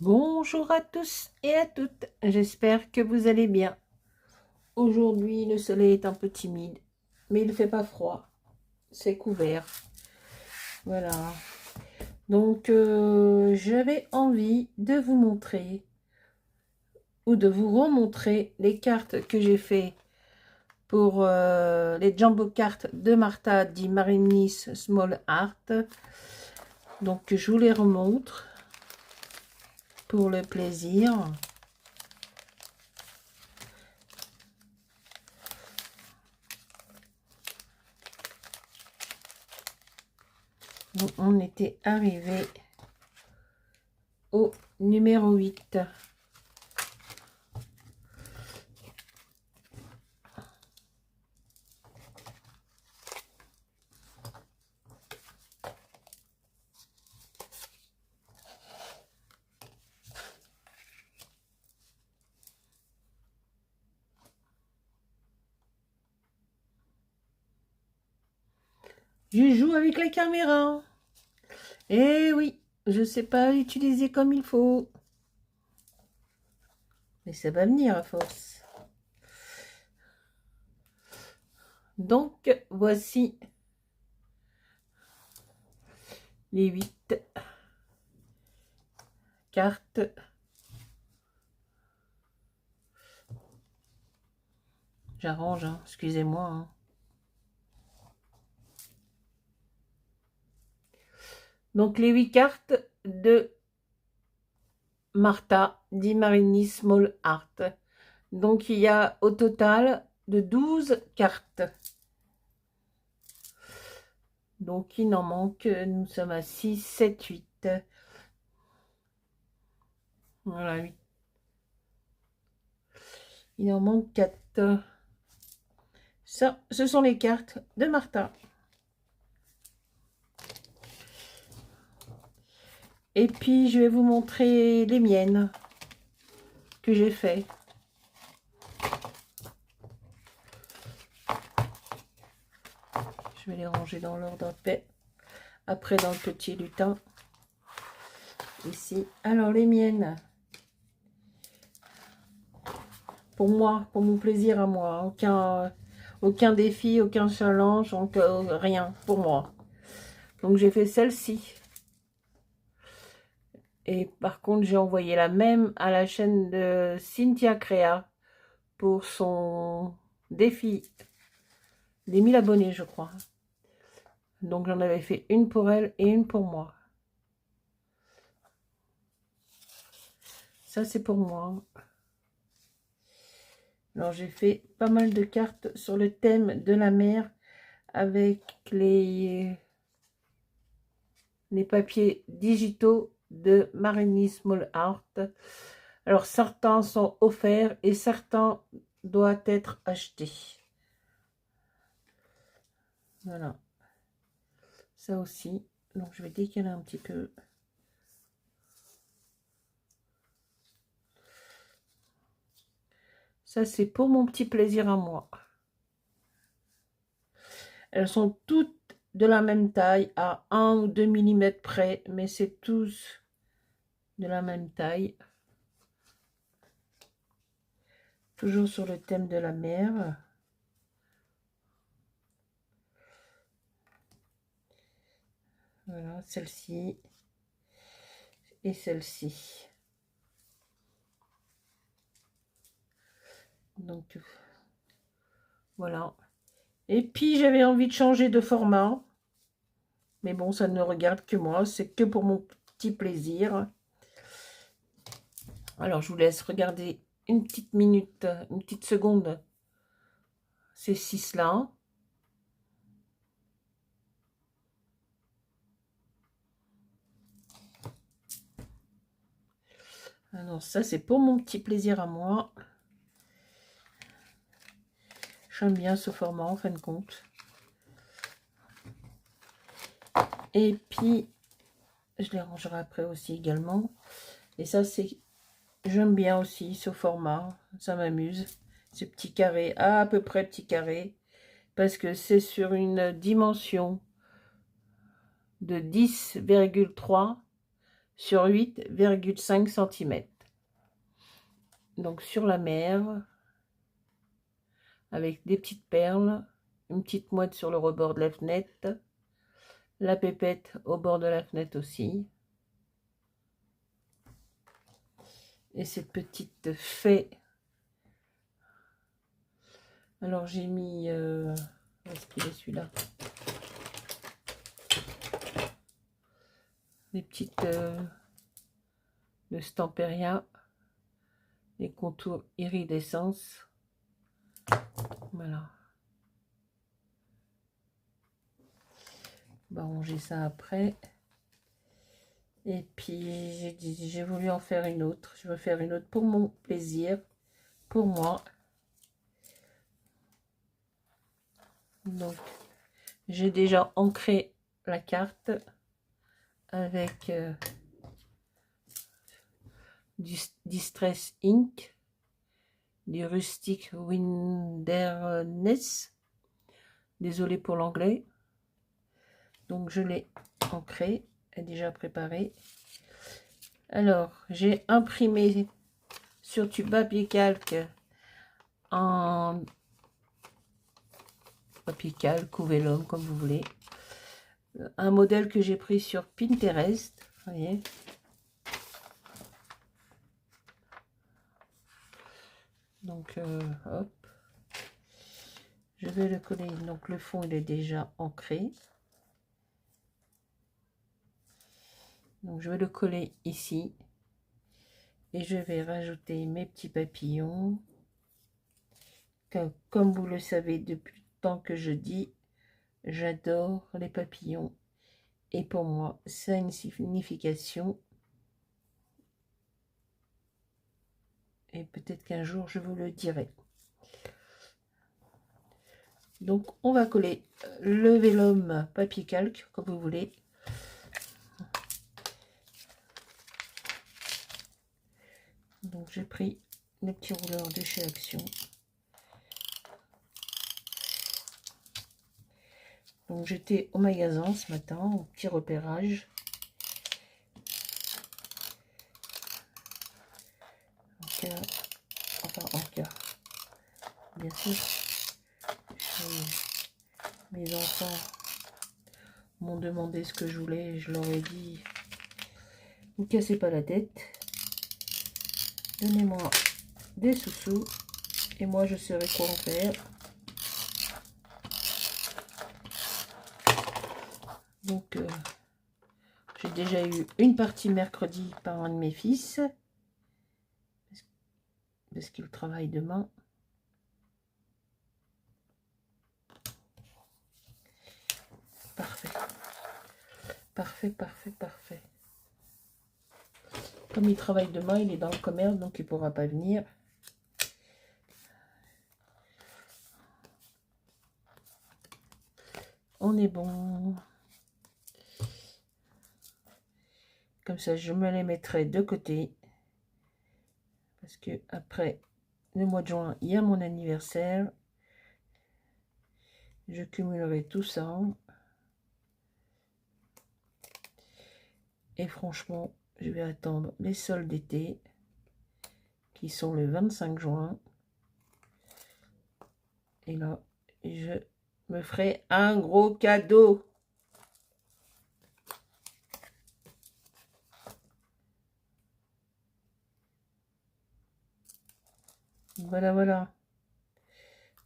Bonjour à tous et à toutes, j'espère que vous allez bien. Aujourd'hui, le soleil est un peu timide, mais il ne fait pas froid, c'est couvert. Voilà, donc j'avais envie de vous montrer ou de vous remontrer les cartes que j'ai fait pour les Jumbo cartes de Martha dit Marinis Small Art. Donc je vous les remontre pour le plaisir. On était arrivé au numéro 8. Je joue avec la caméra. Eh oui, je sais pas l'utiliser comme il faut. Mais ça va venir à force. Donc, voici les 8 cartes. J'arrange, hein, excusez-moi. Hein. Donc, les 8 cartes de Martha di Marini Small Art. Donc, il y a au total de 12 cartes. Donc, il en manque, nous sommes à 6, 7, 8. Voilà, 8. Il en manque 4. Ça, ce sont les cartes de Martha. Et puis, je vais vous montrer les miennes que j'ai fait. Je vais les ranger dans l'ordre après. Après, dans le petit lutin. Ici. Alors, les miennes. Pour moi, pour mon plaisir à moi. Aucun défi, aucun challenge, donc, rien pour moi. Donc, j'ai fait celle-ci. Et par contre, j'ai envoyé la même à la chaîne de Cynthia Créa pour son défi des 1000 abonnés, je crois. Donc, j'en avais fait une pour elle et une pour moi. Ça, c'est pour moi. Alors, j'ai fait pas mal de cartes sur le thème de la mer avec les papiers digitaux de Marini Small Art. Alors, certains sont offerts et certains doivent être achetés. Voilà. Ça aussi. Donc, je vais décaler un petit peu. Ça, c'est pour mon petit plaisir à moi. Elles sont toutes de la même taille, à 1 ou 2 mm près, mais c'est tous de la même taille. Toujours sur le thème de la mer. Voilà, celle-ci et celle-ci. Donc, voilà. Et puis, j'avais envie de changer de format. Mais bon, ça ne regarde que moi. C'est que pour mon petit plaisir. Alors, je vous laisse regarder une petite minute, une petite seconde. Ces 6-là. Alors, ça, c'est pour mon petit plaisir à moi. J'aime bien ce format, en fin de compte. Et puis, je les rangerai après aussi également. Et ça, c'est... J'aime bien aussi ce format. Ça m'amuse. Ce petit carré, à peu près petit carré. Parce que c'est sur une dimension de 10,3 sur 8,5 cm. Donc sur la mer, avec des petites perles, une petite mouette sur le rebord de la fenêtre, la pépette au bord de la fenêtre aussi. Et cette petite fée. Alors j'ai mis... est-ce qu'il est celui-là? Des petites... de Stamperia. Les contours iridescence. Voilà. On va ranger ça après. Et puis j'ai voulu en faire une autre. Je veux faire une autre pour mon plaisir, pour moi. Donc j'ai déjà ancré la carte avec du Distress Ink, du Rustic Wilderness. Désolée pour l'anglais. Donc je l'ai ancré, est déjà préparée. Alors j'ai imprimé sur du papier calque en papier calque ou vélum comme vous voulez, un modèle que j'ai pris sur Pinterest, voyez. Donc hop, je vais le coller. Donc le fond il est déjà ancré, donc je vais le coller ici et je vais rajouter mes petits papillons. Comme vous le savez depuis le temps que je dis, j'adore les papillons et pour moi ça a une signification et peut-être qu'un jour je vous le dirai. Donc on va coller le vélum papier calque comme vous voulez. Donc j'ai pris les petits rouleurs de chez Action. Donc j'étais au magasin ce matin, au petit repérage. En cas, bien sûr, mes enfants m'ont demandé ce que je voulais, je leur ai dit, vous cassez pas la tête, donnez-moi des sous-sous et moi je saurai quoi en faire. Donc j'ai déjà eu une partie mercredi par un de mes fils parce qu'il travaille demain. Parfait. Parfait, parfait, parfait. Comme il travaille demain, il est dans le commerce, donc il ne pourra pas venir. On est bon. Comme ça, je me les mettrai de côté. Parce que après le mois de juin, il y a mon anniversaire. Je cumulerai tout ça. Et franchement, je vais attendre les soldes d'été qui sont le 25 juin. Et là, je me ferai un gros cadeau. Voilà, voilà.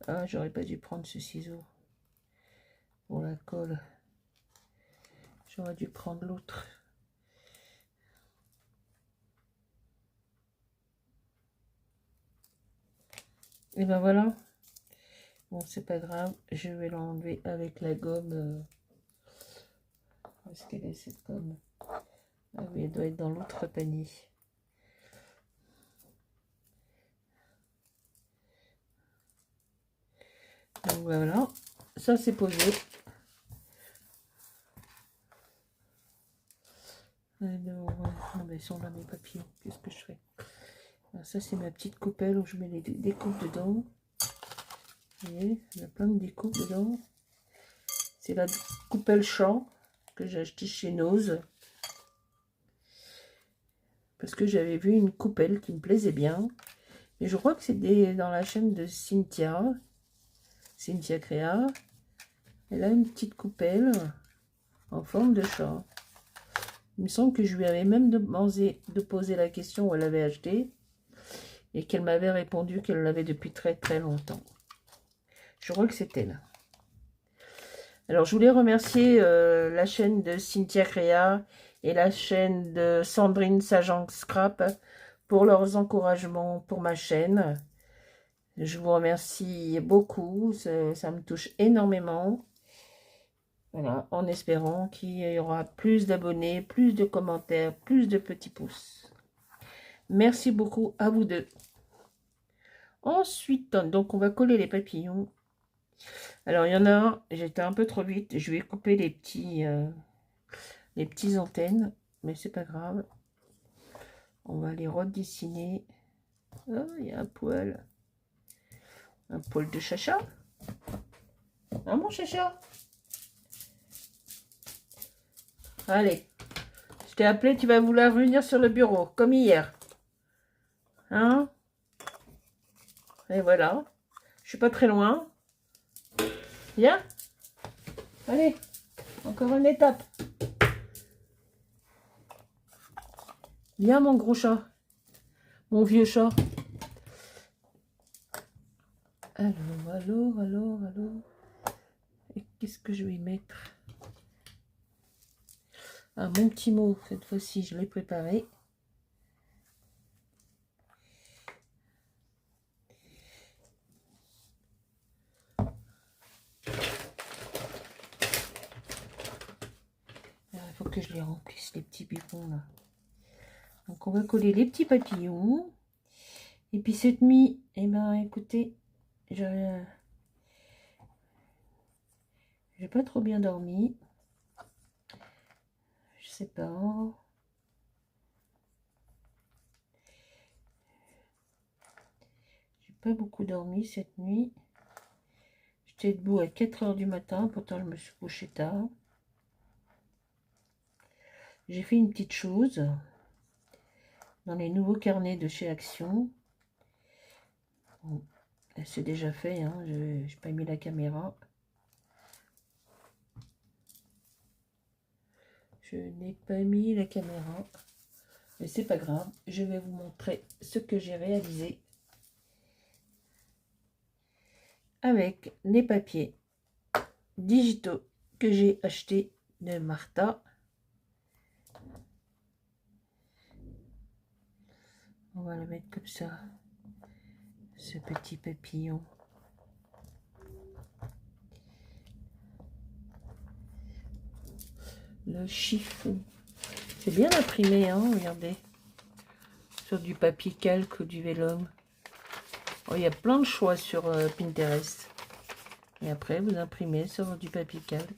Ah, j'aurais pas dû prendre ce ciseau pour la colle. J'aurais dû prendre l'autre. Et ben voilà. Bon, c'est pas grave. Je vais l'enlever avec la gomme. Où est-ce qu'elle est cette gomme? Ah oui, elle doit être dans l'autre panier. Donc voilà. Ça c'est posé. Alors, non, mais ils sont là mes papillons. Qu'est-ce que je fais? Alors, ça c'est ma petite coupelle où je mets les découpes dedans. Vous voyez, il y a plein de découpes dedans. C'est la coupelle champ que j'ai acheté chez Nose. Parce que j'avais vu une coupelle qui me plaisait bien. Et je crois que c'était dans la chaîne de Cynthia Créa. Elle a une petite coupelle en forme de chat. Il me semble que je lui avais même demandé de poser la question où elle avait acheté. Et qu'elle m'avait répondu qu'elle l'avait depuis très très longtemps. Je crois que c'est elle. Alors, je voulais remercier la chaîne de Cynthia Créa et la chaîne de Sandrine Sajan Scrap pour leurs encouragements pour ma chaîne. Je vous remercie beaucoup, ça me touche énormément. Voilà, en espérant qu'il y aura plus d'abonnés, plus de commentaires, plus de petits pouces. Merci beaucoup à vous deux. Ensuite, donc on va coller les papillons. Alors, il y en a un, j'étais un peu trop vite. Je vais couper les petits antennes, mais c'est pas grave. On va les redessiner. Oh, il y a un poil. Un poil de chacha. Ah, mon chacha. Allez. Je t'ai appelé, tu vas vouloir venir sur le bureau, comme hier. Hein? Et voilà. Je suis pas très loin. Viens. Allez. Encore une étape. Viens, mon gros chat. Mon vieux chat. Alors. Et qu'est-ce que je vais mettre? Ah, mon petit mot, cette fois-ci, je l'ai préparé. Il faut que je les remplisse, les petits bifons, là. Donc, on va coller les petits papillons. Et puis, cette nuit, eh ben, écoutez, j'ai pas trop bien dormi. Je sais pas. J'ai pas beaucoup dormi cette nuit. J'étais debout à 4 h du matin, pourtant je me suis couchée tard. J'ai fait une petite chose dans les nouveaux carnets de chez Action. Bon, c'est déjà fait, hein, je n'ai pas mis la caméra. Je n'ai pas mis la caméra. Mais c'est pas grave, je vais vous montrer ce que j'ai réalisé avec les papiers digitaux que j'ai achetés de Martha. On va le mettre comme ça, ce petit papillon. Le chiffon. C'est bien imprimé, hein, regardez. Sur du papier calque ou du vélum. Oh, il y a plein de choix sur Pinterest. Et après, vous imprimez sur du papier calque.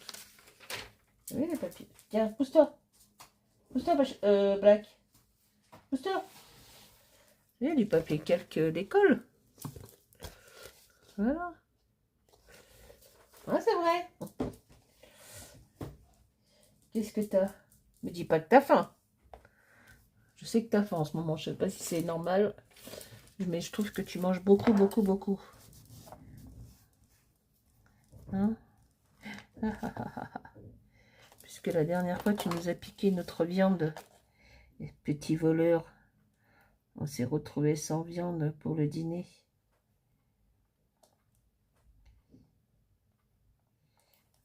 Vous voyez les papiers? Tiens, pousse-toi. Pousse-toi, Black. Pousse-toi. Il y a du papier calque d'école. Voilà. Ah, c'est vrai. Qu'est-ce que t'as? Me dis pas que t'as faim. Je sais que t'as faim en ce moment. Je sais pas si c'est normal. Mais je trouve que tu manges beaucoup. Hein? Puisque la dernière fois, tu nous as piqué notre viande. Les petits voleurs. On s'est retrouvés sans viande pour le dîner.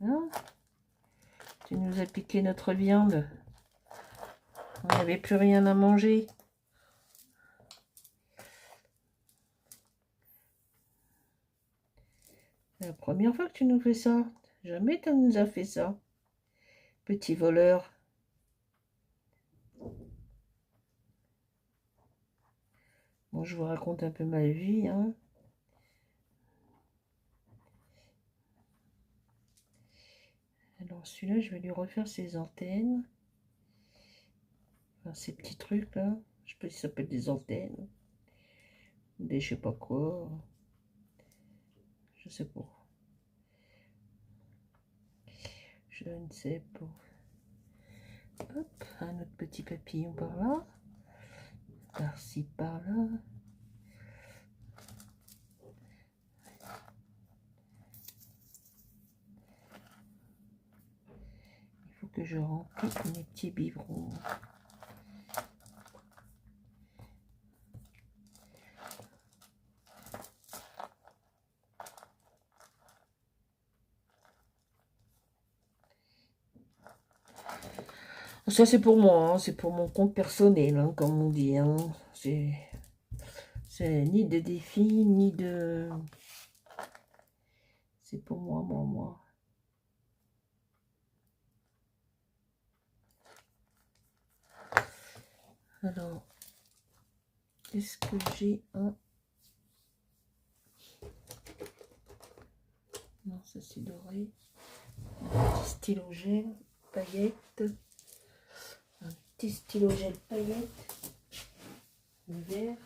Hein? Tu nous as piqué notre viande. On n'avait plus rien à manger. C'est la première fois que tu nous fais ça. Jamais tu nous as fait ça. Petit voleur. Bon, je vous raconte un peu ma vie, hein. Alors celui-là, je vais lui refaire ses antennes. Enfin, ces petits trucs là. Je sais pas si ça s'appelle des antennes. Des je sais pas quoi. Je sais pas. Je ne sais pas. Hop, un autre petit papillon par là. par-ci, par-là. Il faut que je remplis mes petits biberons. Ça, c'est pour moi, hein, c'est pour mon compte personnel, hein, comme on dit. Hein. C'est ni de défi, ni de... C'est pour moi. Alors, est-ce que j'ai un... Non, ça c'est doré. Un petit stylo gel, paillettes. Un petit stylo gel paillettes. Vert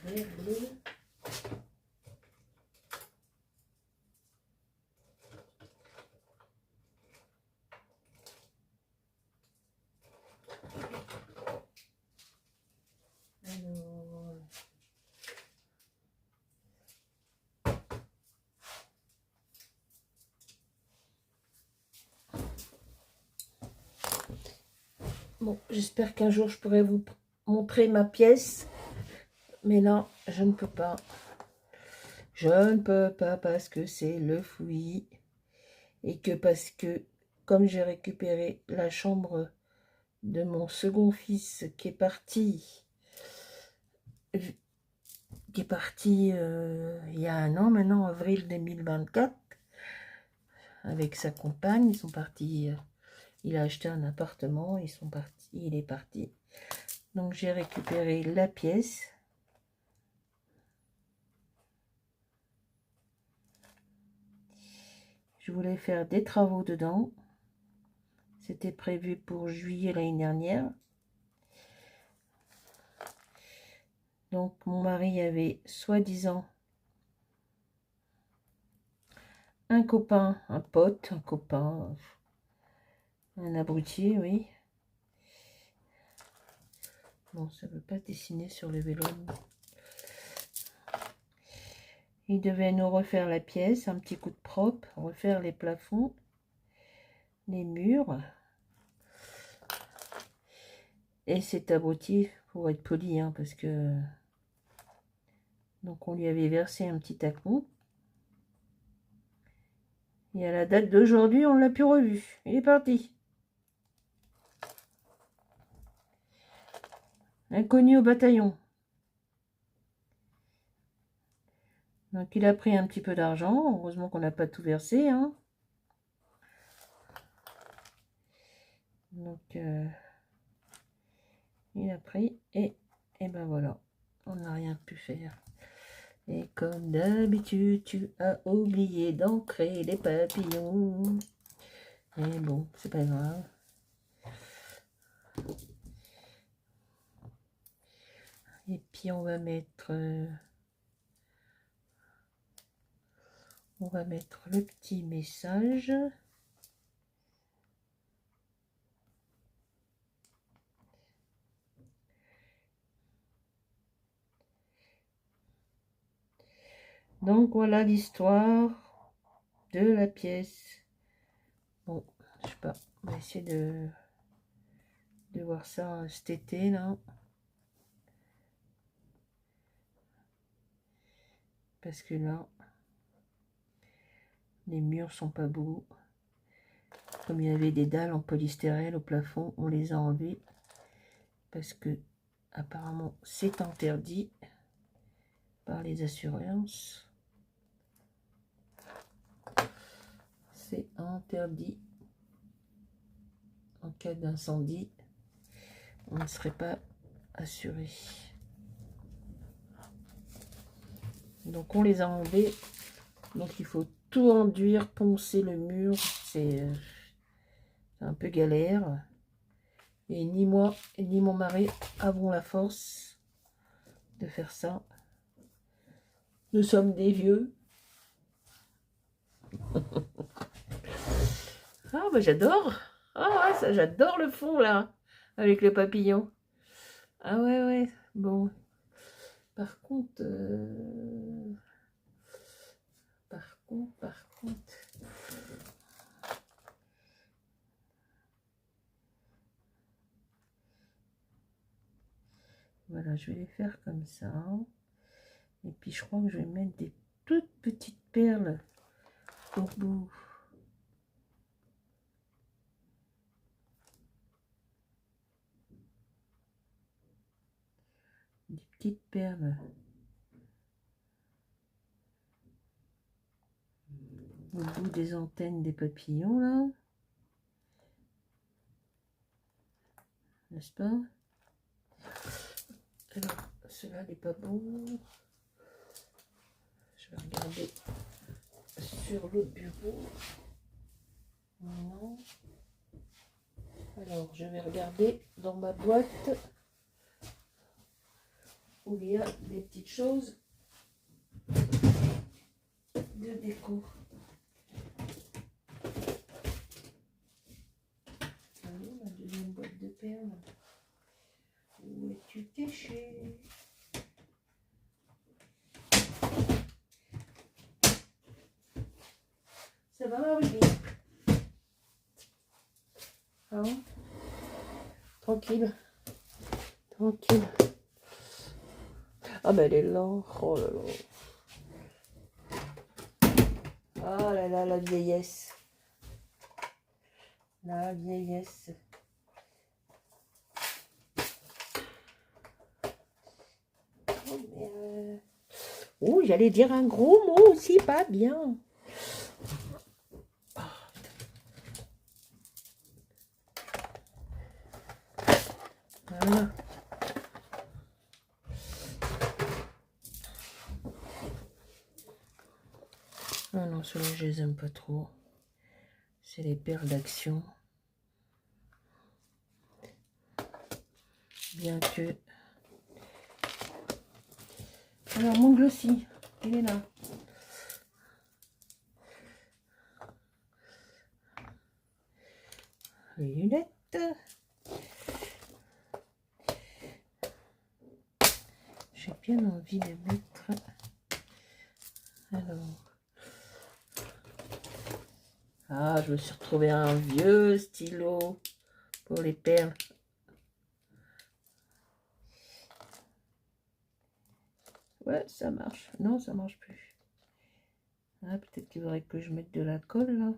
bleu. Alors, bon, j'espère qu'un jour je pourrai vous montrer ma pièce, mais là, je ne peux pas. Je ne peux pas parce que c'est le fouillis et que parce que, comme j'ai récupéré la chambre de mon second fils qui est parti il y a un an maintenant, avril 2024, avec sa compagne. Ils sont partis, il a acheté un appartement, ils sont partis, il est parti. Donc j'ai récupéré la pièce. Je voulais faire des travaux dedans. C'était prévu pour juillet l'année dernière. Donc mon mari avait soi-disant un copain, un pote, un copain, un abruti, oui. Bon, ça ne veut pas dessiner sur le vélo. Il devait nous refaire la pièce, un petit coup de propre, refaire les plafonds, les murs. Et cet abruti, pour être poli, hein, parce que... Donc on lui avait versé un petit acompte. Et à la date d'aujourd'hui, on ne l'a plus revu. Il est parti. Inconnu au bataillon. Donc il a pris un petit peu d'argent. Heureusement qu'on n'a pas tout versé. Hein. Donc il a pris et ben voilà. On n'a rien pu faire. Et comme d'habitude, tu as oublié d'ancrer les papillons. Et bon, c'est pas grave. Et puis on va mettre le petit message. Donc voilà l'histoire de la pièce. Bon, je sais pas, on va essayer de voir ça cet été là. Parce que là, les murs sont pas beaux. Comme il y avait des dalles en polystyrène au plafond, on les a enlevées. Parce que apparemment c'est interdit par les assurances. C'est interdit. En cas d'incendie, on ne serait pas assuré. Donc on les a enlevés. Donc il faut tout enduire, poncer le mur. C'est un peu galère. Et ni moi, ni mon mari avons la force de faire ça. Nous sommes des vieux. Ah bah j'adore. Ah ouais, ça j'adore le fond là, avec le papillon. Ah ouais, ouais, bon. Par contre, par contre. Voilà, je vais les faire comme ça. Et puis je crois que je vais mettre des toutes petites perles au bout. Des petites perles au bout des antennes des papillons là. N'est-ce pas? Alors, cela n'est pas bon. Je vais regarder sur l'autre bureau. Non. Alors, je vais regarder dans ma boîte où il y a des petites choses de déco. Allô, ma deuxième boîte de perles. Où es-tu caché? Ça va m'arriver. Hein? Tranquille. Tranquille. Ah ben elle est là. Oh là là. Ah là là, la vieillesse. La vieillesse. Oh, mais oh, j'allais dire un gros mot aussi, pas bien. Voilà. Ah non, ceux-là, je les aime pas trop. C'est les perles d'action. Bien que... Alors, mon glossy, il est là. Les lunettes. J'ai bien envie de mettre... Alors... Ah, je me suis retrouvé un vieux stylo pour les perles. Ouais, ça marche. Non, ça marche plus. Ah, peut-être qu'il faudrait que je mette de la colle, là.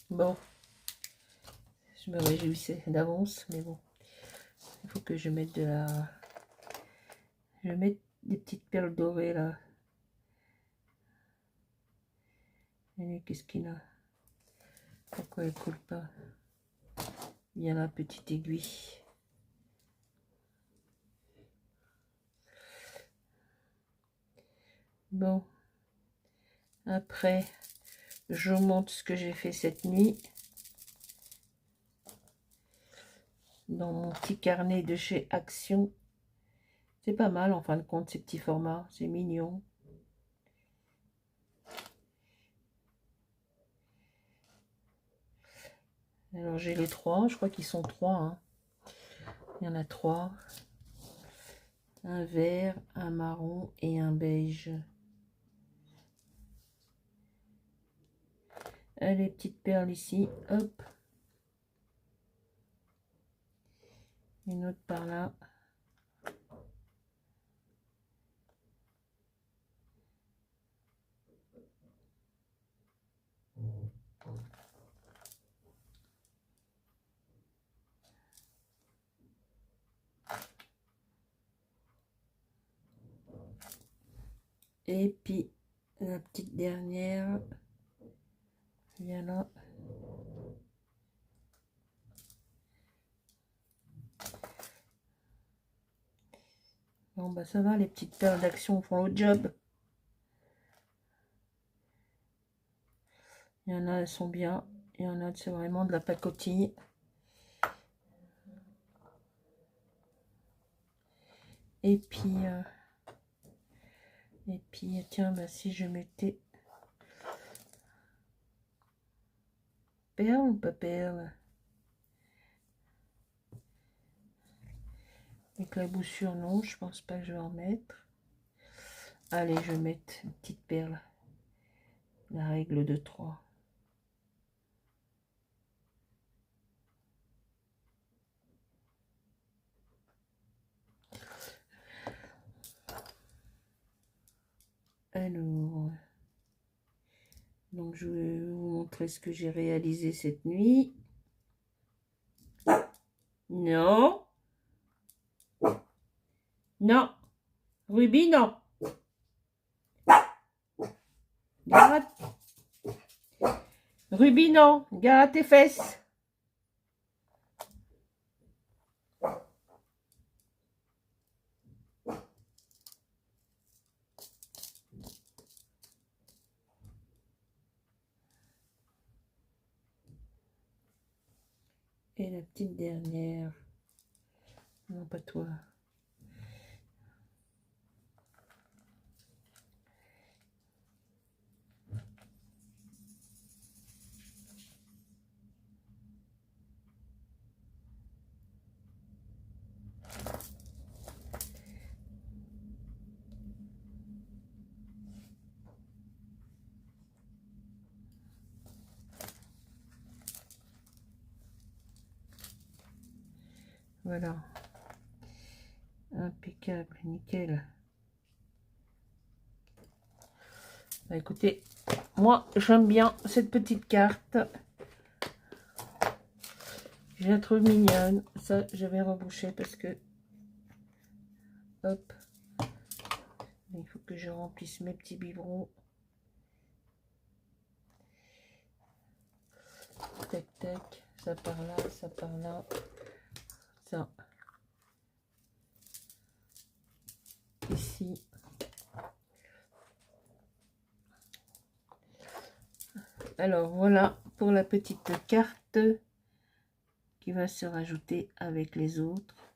Bon. Je me réjouissais d'avance, mais bon. Il faut que je mette de la... Je vais mettre des petites perles dorées, là. Qu'est-ce qu'il a? Pourquoi elle coule pas? Il y a la petite aiguille. Bon. Après, je vous montre ce que j'ai fait cette nuit. Dans mon petit carnet de chez Action. C'est pas mal en fin de compte ces petits formats. C'est mignon. Alors j'ai les trois. Je crois qu'ils sont trois. Hein. Il y en a trois. Un vert, un marron et un beige. Les petites perles ici. Hop. Une autre par là. Et puis la petite dernière. Il y en a. Bon bah ça va, les petites perles d'action font le job. Il y en a, elles sont bien. Il y en a, c'est vraiment de la pacotille. Et puis tiens, bah, si je mettais Perle ou pas perle? Éclaboussure, non, je pense pas que je vais en mettre. Allez, je vais mettre une petite perle. La règle de 3. Alors, donc je vais vous montrer ce que j'ai réalisé cette nuit. Non. Non. Ruby, non. Garde. Ruby, non. Garde tes fesses. Et la petite dernière. Non, pas toi. Voilà. Impeccable, nickel. Bah, écoutez, moi j'aime bien cette petite carte. Je la trouve mignonne. Ça, je vais reboucher parce que... Hop. Il faut que je remplisse mes petits biberons. Tac, tac. Ça par là, ça par là. Ça. Ici. Alors, voilà pour la petite carte qui va se rajouter avec les autres.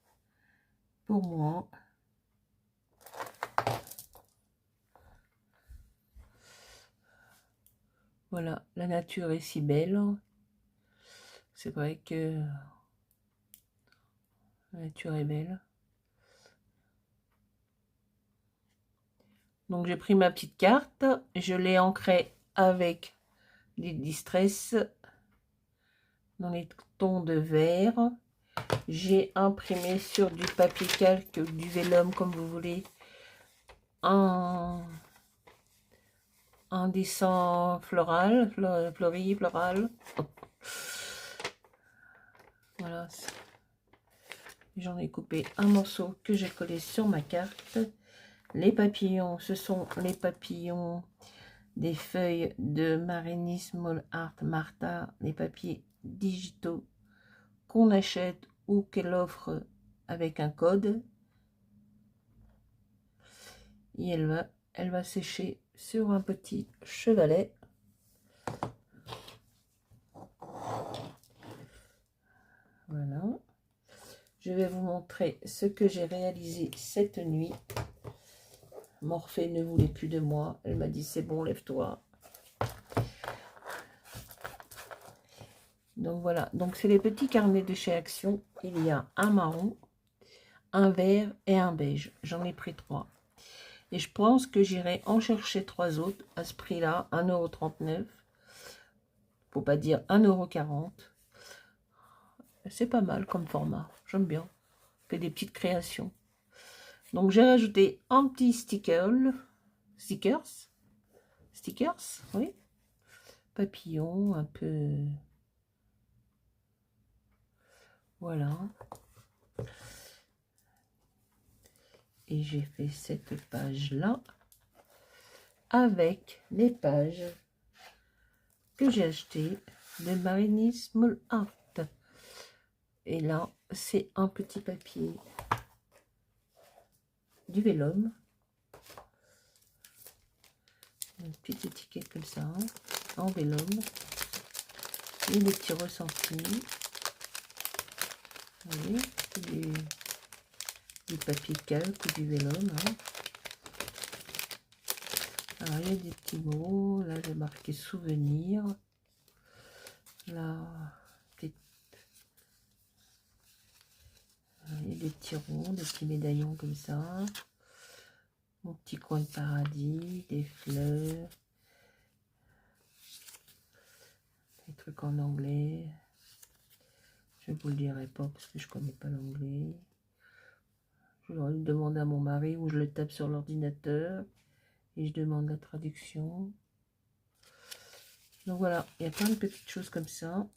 Pour moi. Voilà, la nature est si belle. C'est vrai que la nature est belle. Donc j'ai pris ma petite carte, je l'ai ancrée avec des distress dans les tons de vert. J'ai imprimé sur du papier calque, du vélum comme vous voulez, un dessin floral, fleuri, floral. Voilà. J'en ai coupé un morceau que j'ai collé sur ma carte. Les papillons, ce sont les papillons des feuilles de Marini Small Art Martha, les papiers digitaux qu'on achète ou qu'elle offre avec un code. Et elle va sécher sur un petit chevalet. Voilà. Je vais vous montrer ce que j'ai réalisé cette nuit. Morphée ne voulait plus de moi. Elle m'a dit c'est bon, lève-toi. Donc voilà, donc c'est les petits carnets de chez Action. Il y a un marron, un vert et un beige. J'en ai pris 3. Et je pense que j'irai en chercher 3 autres à ce prix-là, 1,39 €. Faut pas dire 1,40 €. C'est pas mal comme format, j'aime bien. On fait des petites créations. Donc j'ai rajouté un petit stickers, oui. Papillon, un peu... Voilà. Et j'ai fait cette page-là avec les pages que j'ai achetées de Marini Small Art. Et là, c'est un petit papier du vélum. Une petite étiquette comme ça, hein, en vélum. Et des petits ressentis. Vous voyez, du papier calque ou du vélum. Hein. Alors, il y a des petits mots. Là, j'ai marqué souvenir. la petite... Et des petits ronds, des petits médaillons comme ça. Mon petit coin de paradis, des fleurs. Des trucs en anglais. Je ne vous le dirai pas parce que je ne connais pas l'anglais. Je vais demander à mon mari ou je le tape sur l'ordinateur. Et je demande la traduction. Donc voilà, il y a plein de petites choses comme ça.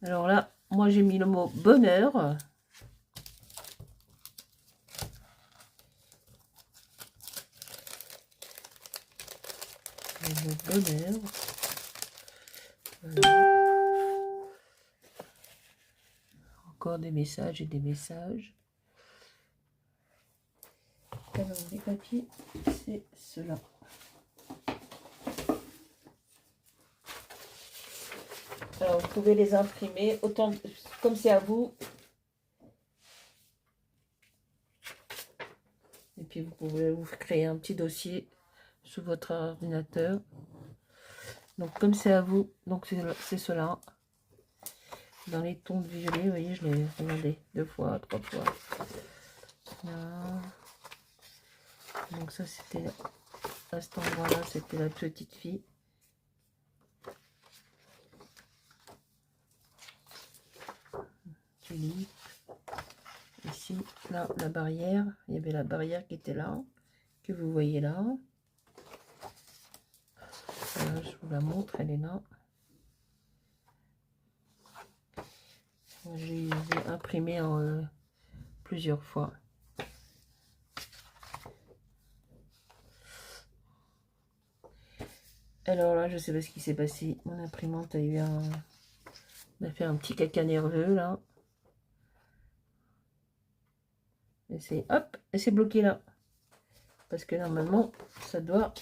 Alors là, moi j'ai mis le mot bonheur. Le mot bonheur. Voilà. Encore des messages et des messages. Alors les papiers, c'est cela. Alors vous pouvez les imprimer autant comme c'est à vous. Et puis vous pouvez vous créer un petit dossier sous votre ordinateur. Donc comme c'est à vous, donc c'est cela. Dans les tons de violet, vous voyez, je l'ai regardé 2 fois, 3 fois. Là. Donc ça c'était à cet endroit-là, c'était la petite fille. Tulipe. Ici, là, la barrière. Il y avait la barrière qui était là, que vous voyez là. Voilà, je vous la montre, elle est là. J'ai imprimé en plusieurs fois. Alors là, je sais pas ce qui s'est passé. Mon imprimante a eu un... Elle a fait un petit caca nerveux là. Et c'est hop, et c'est bloqué là. Parce que normalement, ça doit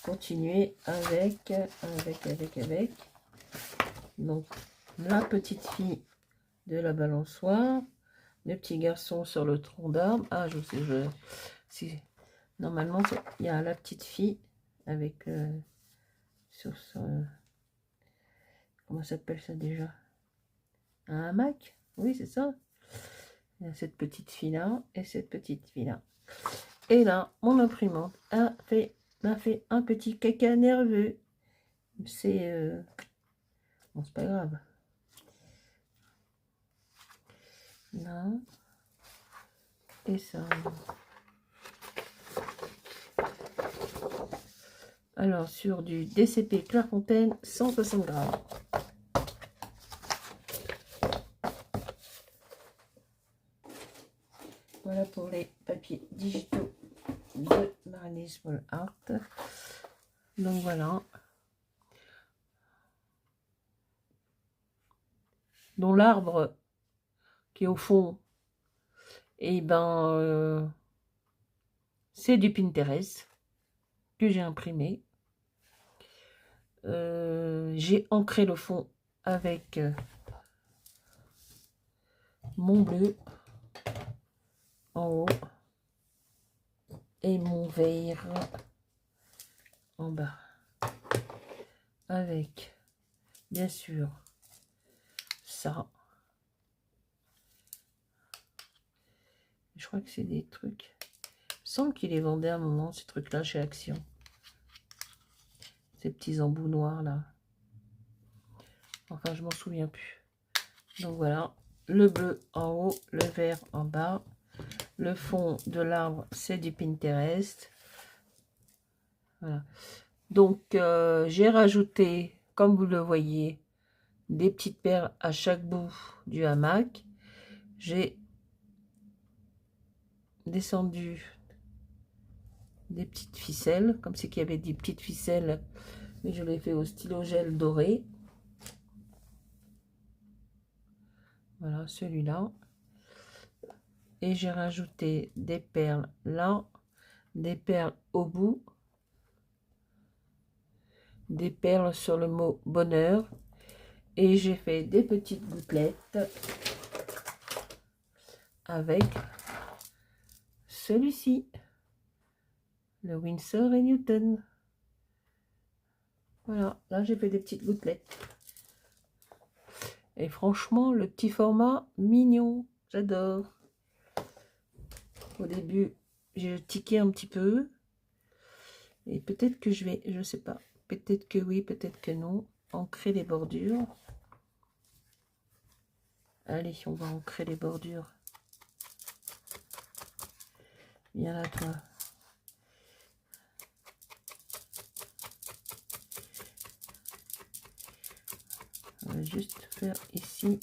continuer avec. Donc, la petite fille de la balançoire. Le petit garçon sur le tronc d'arbre. Ah, je sais, si, normalement, il y a la petite fille avec... sur son... Comment s'appelle ça déjà? Un hamac? Oui, c'est ça. Il y a cette petite fille-là et cette petite fille-là. Et là, mon imprimante m'a fait un petit caca nerveux. C'est... Bon, c'est pas grave. Là. Et ça. Alors, sur du DCP Clairefontaine, 160 grammes. Voilà pour les papiers digitaux de Marnie Small Art. Donc voilà. Dont l'arbre qui est au fond, et ben c'est du Pinterest que j'ai imprimé. J'ai ancré le fond avec mon bleu en haut et mon vert en bas, avec bien sûr ça. Je crois que c'est des trucs. Il me semble qu'il les vendait à un moment, ces trucs-là, chez Action. Ces petits embouts noirs là. Enfin, je m'en souviens plus. Donc voilà, le bleu en haut, le vert en bas. Le fond de l'arbre, c'est du Pinterest. Voilà. Donc, j'ai rajouté, comme vous le voyez, des petites perles à chaque bout du hamac. J'ai descendu des petites ficelles, comme c'est qu'il y avait des petites ficelles, mais je l'ai fait au stylo gel doré. Voilà, celui-là. Et j'ai rajouté des perles là, des perles au bout, des perles sur le mot bonheur. Et j'ai fait des petites gouttelettes avec celui-ci, le Winsor & Newton. Voilà, là j'ai fait des petites gouttelettes. Et franchement, le petit format, mignon, j'adore. Au début, j'ai tiqué un petit peu. Et peut-être que je vais, je sais pas, peut-être que oui, peut-être que non, ancrer les bordures. Allez, on va ancrer les bordures. Viens là, toi. On va juste faire ici.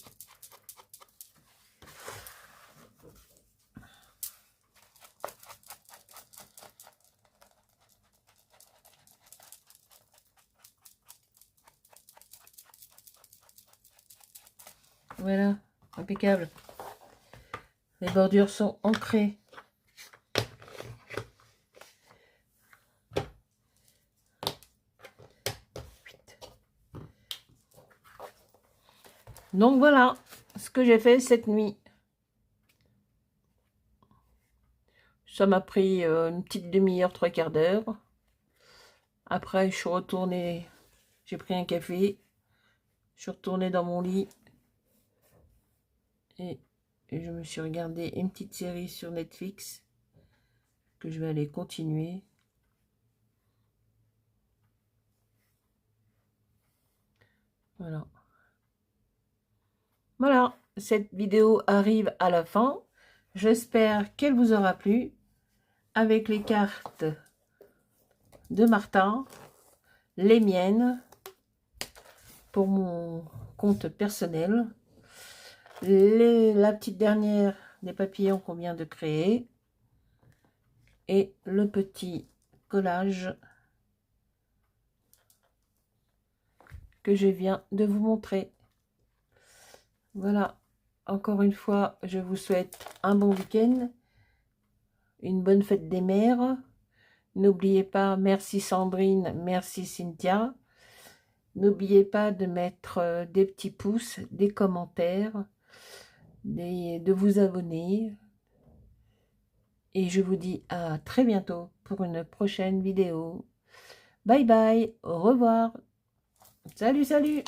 Voilà, impeccable. Les bordures sont ancrées. Donc voilà ce que j'ai fait cette nuit. Ça m'a pris une petite demi-heure, 3/4 d'heure. Après, je suis retournée, j'ai pris un café. Je suis retournée dans mon lit. Et je me suis regardé une petite série sur Netflix que je vais aller continuer. Voilà. Voilà, cette vidéo arrive à la fin. J'espère qu'elle vous aura plu. Avec les cartes de Martin, les miennes, pour mon compte personnel. La petite dernière des papillons qu'on vient de créer. Et le petit collage que je viens de vous montrer. Voilà, encore une fois, je vous souhaite un bon week-end, une bonne fête des mères. N'oubliez pas, merci Sandrine, merci Cynthia. N'oubliez pas de mettre des petits pouces, des commentaires, de vous abonner. Et je vous dis à très bientôt pour une prochaine vidéo. Bye bye, au revoir. Salut, salut.